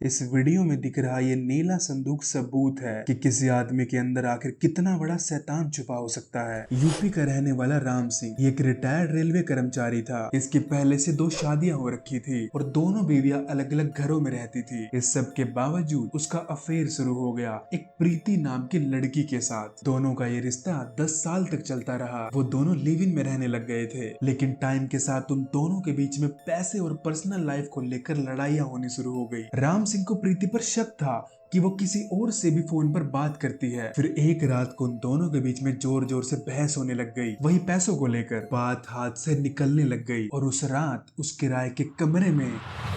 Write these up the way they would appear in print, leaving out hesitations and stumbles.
इस वीडियो में दिख रहा ये नीला संदूक सबूत है कि किसी आदमी के अंदर आखिर कितना बड़ा शैतान छुपा हो सकता है। यूपी का रहने वाला राम सिंह ये एक रिटायर्ड रेलवे कर्मचारी था। इसकी पहले से 2 शादियां हो रखी थी और दोनों बीवियां अलग अलग घरों में रहती थी। इस सब के बावजूद उसका अफेयर शुरू हो गया एक प्रीति नाम की लड़की के साथ। दोनों का ये रिश्ता 10 साल तक चलता रहा। वो दोनों लिव इन में रहने लग गए थे, लेकिन टाइम के साथ उन दोनों के बीच में पैसे और पर्सनल लाइफ को लेकर लड़ाइयां होनी शुरू हो गई। राम सिंह को प्रीति पर शक था कि वो किसी और से भी फोन पर बात करती है। फिर एक रात को उन दोनों के बीच में जोर जोर से बहस होने लग गई, वही पैसों को लेकर। बात हाथ से निकलने लग गई और उस रात उस किराए के कमरे में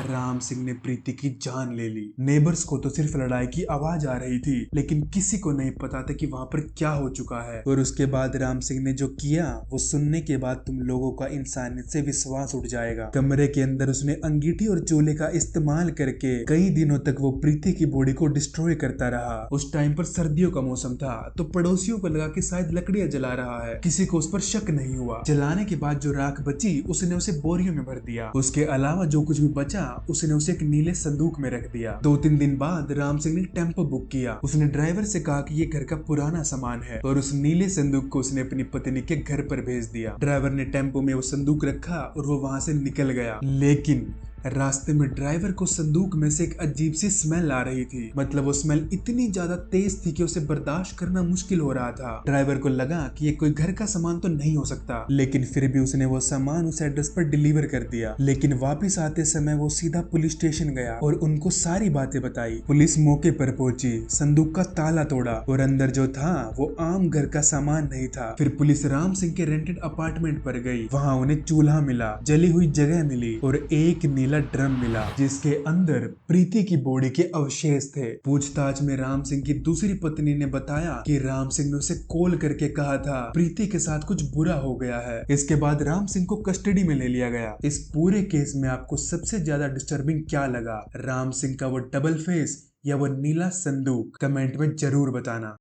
राम सिंह ने प्रीति की जान ले ली। नेबर्स को तो सिर्फ लड़ाई की आवाज आ रही थी, लेकिन किसी को नहीं पता था कि वहां पर क्या हो चुका है। और उसके बाद राम सिंह ने जो किया वो सुनने के बाद तुम लोगों का इंसानियत से विश्वास उठ जाएगा। कमरे के अंदर उसने अंगीठी और चूल्हे का इस्तेमाल करके कई दिनों तक वो प्रीति की बॉडी को डिस्ट्रॉय करता रहा। उस टाइम पर सर्दियों का मौसम था, तो पड़ोसियों को लगा कि शायद लकड़ियां जला रहा है। किसी को उस पर शक नहीं हुआ। जलाने के बाद जो राख बची उसने उसे बोरियों में भर दिया। उसके अलावा जो कुछ भी बचा उसने उसे एक नीले संदूक में रख दिया। 2-3 दिन बाद राम सिंह ने टेम्पो बुक किया। उसने ड्राइवर से कहा कि ये घर का पुराना सामान है और उस नीले संदूक को उसने अपनी पत्नी के घर पर भेज दिया। ड्राइवर ने टेम्पो में वो संदूक रखा और वो वहां से निकल गया। लेकिन रास्ते में ड्राइवर को संदूक में से एक अजीब सी स्मेल आ रही थी। मतलब वो स्मेल इतनी ज्यादा तेज थी कि उसे बर्दाश्त करना मुश्किल हो रहा था। ड्राइवर को लगा कि ये कोई घर का सामान तो नहीं हो सकता, लेकिन फिर भी उसने वो सामान उस एड्रेस पर डिलीवर कर दिया। लेकिन वापस आते समय वो सीधा पुलिस स्टेशन गया और उनको सारी बातें बताई। पुलिस मौके पर पहुंची, संदूक का ताला तोड़ा और अंदर जो था वो आम घर का सामान नहीं था। फिर पुलिस राम सिंह के रेंटेड अपार्टमेंट पर गई। वहाँ उन्हें चूल्हा मिला, जली हुई जगह मिली और एक नीला ड्रम मिला जिसके अंदर प्रीति की बॉडी के अवशेष थे। पूछताछ में राम सिंह की दूसरी पत्नी ने बताया कि राम सिंह ने उसे कॉल करके कहा था प्रीति के साथ कुछ बुरा हो गया है। इसके बाद राम सिंह को कस्टडी में ले लिया गया। इस पूरे केस में आपको सबसे ज्यादा डिस्टर्बिंग क्या लगा? राम सिंह का वो डबल फेस या वो नीला संदूक? कमेंट में जरूर बताना।